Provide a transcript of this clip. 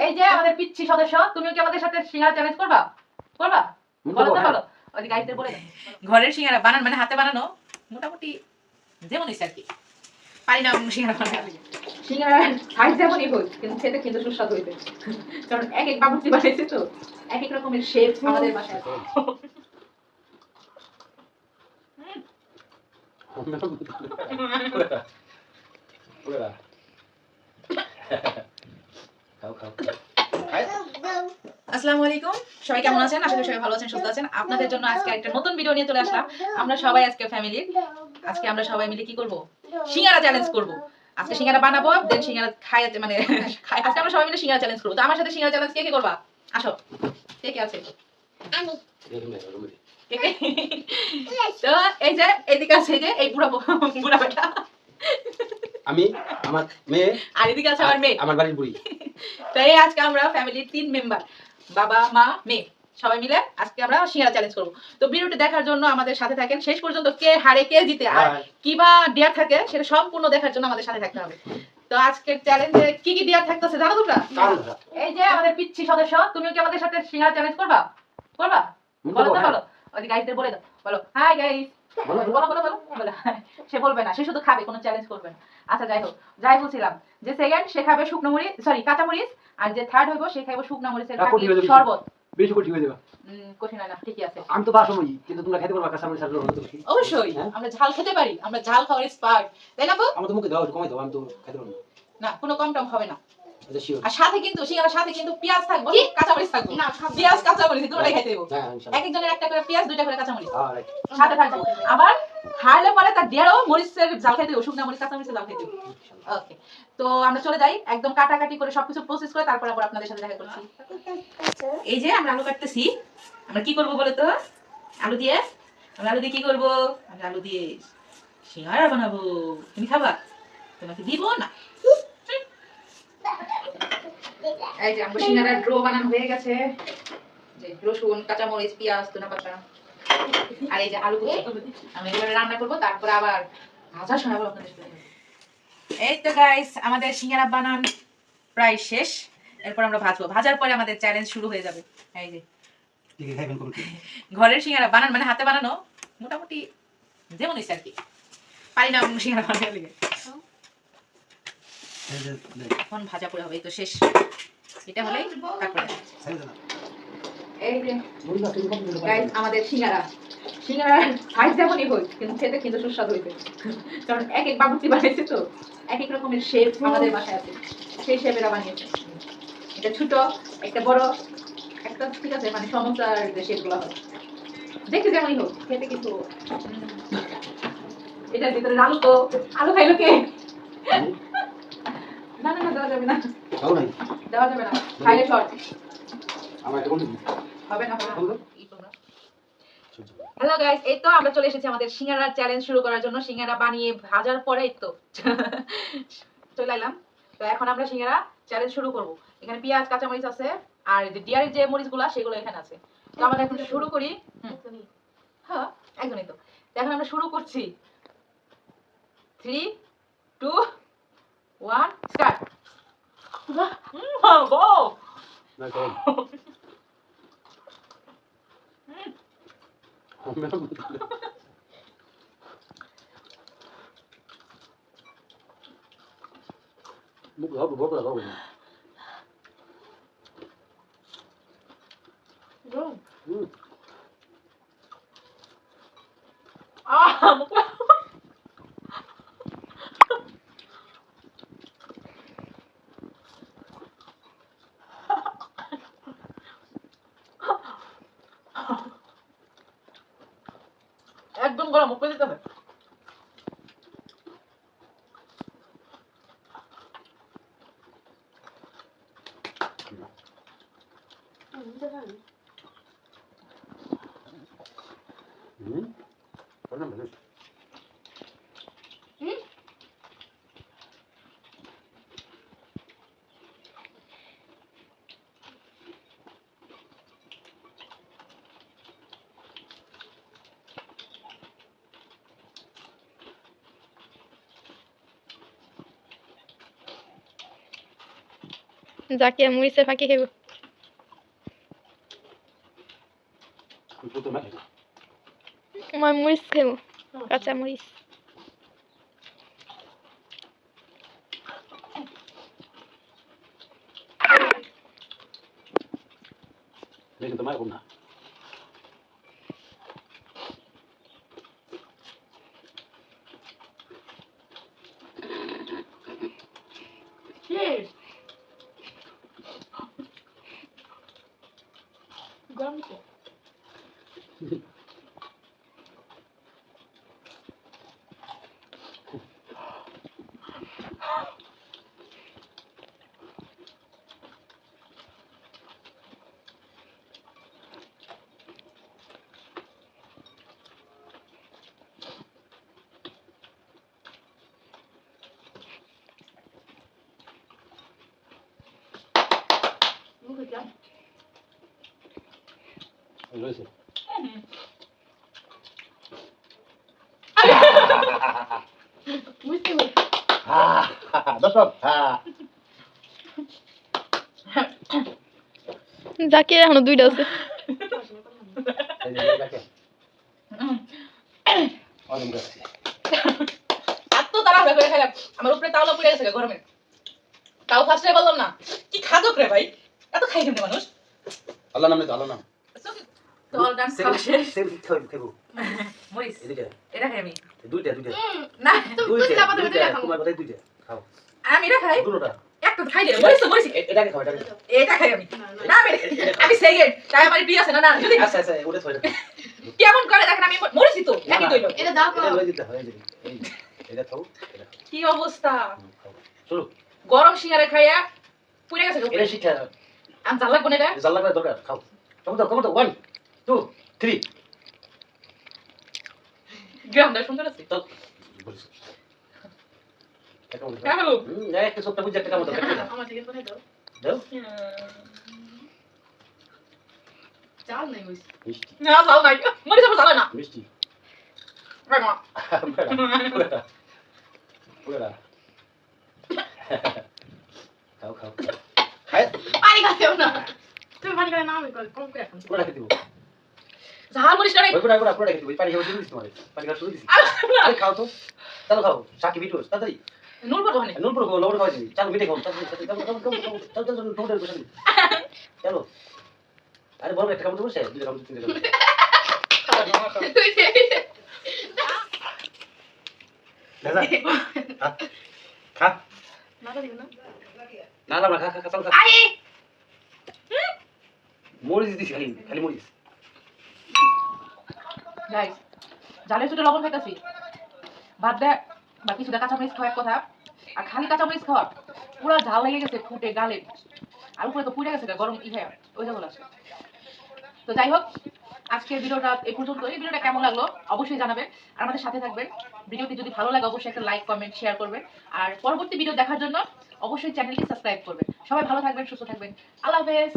এই যে আমাদের পিচ্ছি সদস্য, তুমিও কি আমাদের সাথে সিঙ্গারা চ্যালেঞ্জ করবা? করবা? বলো তো, বলো। ওই গাইতে বলে দাও। ঘরের সিঙ্গারা বানান মানে হাতে বানানো, মোটামুটি যেমন ইচ্ছা আর কি। পারি না সিঙ্গারা বানাতে। সিঙ্গারা সাইজ যেমনই হোক, কিন্তু খেতে কিন্তু সুস্বাদু হইবে। কারণ এক এক বাবুর্চি বানাইছে তো, এক এক রকমের শেপ আমাদের বাসায় আছে। আসসালামু আলাইকুম, সবাই কেমন আছেন? আশা করি সবাই ভালো আছেন, সুস্থ আছেন। আপনাদের জন্য আজকে একটা নতুন ভিডিও নিয়ে চলে আসলাম। আমরা সবাই আজকে ফ্যামিলি, আজকে আমরা সবাই মিলে কি করব? সিঙ্গারা চ্যালেঞ্জ করব। আজকে সিঙ্গারা বানাবো, দেন সিঙ্গারা খাইতে মানে আজকে আমরা সবাই মিলে সিঙ্গারা চ্যালেঞ্জ করব। তো আমার সাথে সিঙ্গারা চ্যালেঞ্জ কে কে করবা? আসো। কে কে আছে? আমি। তো এই যে এদিকে আছে, এই যে এই বুড়া বেটা আমি, আমার মেয়ে, আর এদিকে আছে আমার মেয়ে, আমার বাড়ির বুড়ি। তাই আজকে আমরা ফ্যামিলির 3 মেম্বার, বাবা মা মেয়ে, সবাই মিলে আজকে আমরা সিঙ্গারা চ্যালেঞ্জ করব। তো ভিডিওটি দেখার জন্য আমাদের সাথে থাকেন শেষ পর্যন্ত। কে হারে কে জিতে আর কিবা ডিয়ার থাকে সেটা সম্পূর্ণ দেখার জন্য আমাদের সাথে থাকতে হবে। তো আজকের চ্যালেঞ্জে কি কি ডিয়ার থাকতেছে জানো তোমরা? এই যে আমাদের পিচ্ছি সদস্য, তুমিও কি আমাদের সাথে সিঙ্গারা চ্যালেঞ্জ করবা? করবা? বলো তো, বলো। ওই গাইসদের বলে দাও, বলো হাই গাইস। বলো বলো বলো বলো। সে বলবে না, সে শুধু খাবে, কোনো চ্যালেঞ্জ করবে না। আচ্ছা যাই হোক, যাই বলছিলাম যে সেকেন্ড সে খাবে শুকনো মরিচ, সরি কাঁচা মরিচ, আর যে থার্ড হইবো সে খাইবো শুকনো মরিচের শরবত। বেশি কঠিন হয়ে যাবে। কঠিন হয় না, ঠিকই আছে। আমি তো বাসমই, কিন্তু তোমরা খেতে পারবা কাঁচা মরিচ আর লবণ বেশি। অবশ্যই আমরা ঝাল খেতে পারি, আমরা ঝাল খাওয়ার এক্সপার্ট, তাই না আপু? আমার তো মুখে দাও, কমাই দাও, আমি তো খেতে পারবো না, কোনো কম টম হবে না। এটা শিওর। আর সাথে কিন্তু সিঙ্গারার সাথে কিন্তু পেঁয়াজ থাকবে, কাঁচা মরিচ থাকবে না। পেঁয়াজ কাঁচা মরিচ দুটোই খাইতে দেব। হ্যাঁ ইনশাআল্লাহ। এক একজনের একটা করে পেঁয়াজ, দুইটা করে কাঁচা মরিচ রাইট। সাথে থাকবে। আবার হারলে পরে তার দেড়ও মরিচের ঝাল খাইতে দেব, শুকনা মরিচ কাঁচা মরিচের ঝাল খাইতে দেব। ওকে, তো আমরা চলে যাই একদম কাটাকাটি করে সবকিছু প্রসেস করে, তারপর আবার আপনাদের সাথে দেখা করছি। এই যে আমরা আলু কাটতেছি, আমরা কি করব বলো তো? আলু দিয়ে, আমরা আলু দিয়ে কি করব? আমরা আলু দিয়ে সিঙ্গারা বানাবো। তুমি খাবা? তোমাকে দিব না। এই যে আমরা সিঙ্গারার ড্রো বানানো হয়ে গেছে, যে রসুন, কাঁচা মরিচ, পেঁয়াজ, ধনেপাতা, আর এই যে আলু কুচি। আমি এভাবে রান্না করব, তারপর আবার ভাজা সময় আবার আপনাদের সাথে দেখা করব। এই তো গাইস, আমাদের সিঙ্গারা বানান প্রায় শেষ। এরপর আমরা ভাজবো, ভাজার পরে আমাদের চ্যালেঞ্জ শুরু হয়ে যাবে। এই যে কি খাইবেন কোন? ঘরের সিঙ্গারা বানান মানে হাতে বানানো, মোটামুটি যেমন ইচ্ছা আর কি। পারি না সিঙ্গারা বানাতে লাগে। এখন ভাজা পড়ে হবে, এই তো শেষ। এটা হলেই তারপরে এই যে গাইস আমাদের সিঙ্গারা, সিঙ্গারা সাইজ যেমনই হোক, কিন্তু খেতে কিন্তু সুস্বাদু হইবে। কারণ এক এক বাবুর্চি বানাইছে তো, এক এক রকমের শেপ আমাদের বাসায় আছে, সেই শেপেরা বানিয়েছে। এটা ছোট, একটা বড়, একটা ঠিক আছে, মানে সমস্যার যে শেপগুলো হয় দেখতে যেমনই হোক, খেতে কিন্তু এটার ভিতরে আলু, তো আলু খাইলো কে? না না না, দেওয়া যাবে না, দেওয়া যাবে না, খাইলে শর্ট আমার এটা কোন হবে না। হ্যালো গাইস, এই তো আমরা চলে এসেছি আমাদের সিঙ্গারার চ্যালেঞ্জ শুরু করার জন্য। সিঙ্গারা বানিয়ে ভাজার পরে এই তো চলে এলাম। তো এখন আমরা সিঙ্গারা চ্যালেঞ্জ শুরু করব। এখানে পেঁয়াজ, কাঁচা মরিচ আছে, আর ডিয়ারের যে মরিচগুলো সেগুলো এখানে আছে। তো আমরা এখন শুরু করি। হ্যাঁ একদমই তো। এখন আমরা শুরু করছি। 3 2 1 স্টার্ট। গো না কোন? মুখ দাও, বড় করে দাও। একদম গরম, মুখে দিতে হবে। জাকিয়া মরিচের ফাঁকি খাইব। পুতো না খাইবো। মই মরিচ খাইব, কাঁচা মরিচ। দেখি তোমার কোন না। Cheers. গরম তো। মুখে কেমন? রয়েছে। বুঝতে পারছি। দর্শক জাকিয়া এখনো 2টা আছে। এত তাড়াহুড়া করে খেলাম, আমার উপরে তাওলা পড়ে গেছে গরমে। তাও ফার্স্টে বললাম না, কি খাদক রে ভাই, এত খাই কেমনে মানুষ? আল্লাহ নাম নে আল্লাহ নাম। তো অল ডান্স খাওয়া শেষ। সেম খাইবো। মরিস, এদিকে এটা খাই আমি। দুইটা না, তুমি চাপাতে মধ্যে দুইটা রাখো। তোমার কথাই দুইটা খাও। আমি এটা খাই, দুটোটা একটা খাই রে, মরিস তো মরিস। এটাকে খাও এটাকে। এটা খাই আমি। না আমি সেকেন্ড, তাই আমার প্রিয় আছে না না, যদি আচ্ছা আচ্ছা ওটা থইরা। কেমন করে দেখেন আমি মরিসই তো, একই কইলো। এটা দাও এটা লই দিতে হয় এই এটা খাও এটা খাও। কি অবস্থা, খাও চলো গরম সিঙ্গারে খাইয়া পুড়ে গেছে। এটা শিখা আমি জাল লাগবো না এটা। জাল লাগবে দরকার খাও কম তো 1 2 3 গ্রামটা সুন্দর আছে। চল বলিস এটা হ্যাঁ হ্যালো, না একটা সবটা বুঝে একটা কাম দাও আমার থেকে কোথায় দাও? দাও চাল নাই হইছে। মিষ্টি না চাল নাই, মরিস আমার চাল না। মিষ্টি ভাই মা, পুরা খাও খাও খায় পানি খাচ্ছেও না। তুমি পানি খালে না, আমি কম করে খাচ্ছি। পুরা খেতে দিব ঝাল মরিস না রে। ওই পুরা খেতে দিব পানি খাওয়া শুরু দিছি তোমারে পানি খাওয়া শুরু দিছি আরে খাও তো চলো খাও সাকি ভিডিওস তাড়াতাড়ি নুন পড়বো না। নুন পুরো লবণ খাওয়া দিবি চল মিটে খাও চল টোটাল বসে চলো আরে বড় একটা কাম তো বসে দুটো কাম তিনটে কাম তুই দে। দাদা খা না তো দিব না। না না খা খা খা চল খা আরে মরিচ দিছি খালি খালি মরিচ গাইস, জালের ছোট লবণ খাইতাছি, ভাত দেয় বা কিছুটা কাঁচামরিচ খাওয়ার কথা, আর খালি কাঁচামরিচ খাওয়া পুরো ঝাল লেগে গেছে ফুটে গালে, আর উপরে তো পুড়ে গেছে গরম ইহে ওই জন্য আছে। তো যাই হোক, আজকের ভিডিওটা এই পর্যন্তই। এই ভিডিওটা কেমন লাগলো অবশ্যই জানাবেন, আর আমাদের সাথে থাকবেন। ভিডিওটি যদি ভালো লাগে অবশ্যই একটা লাইক কমেন্ট শেয়ার করবেন, আর পরবর্তী ভিডিও দেখার জন্য অবশ্যই চ্যানেলটি সাবস্ক্রাইব করবেন। সবাই ভালো থাকবেন, সুস্থ থাকবেন। আল্লাহ হাফেজ।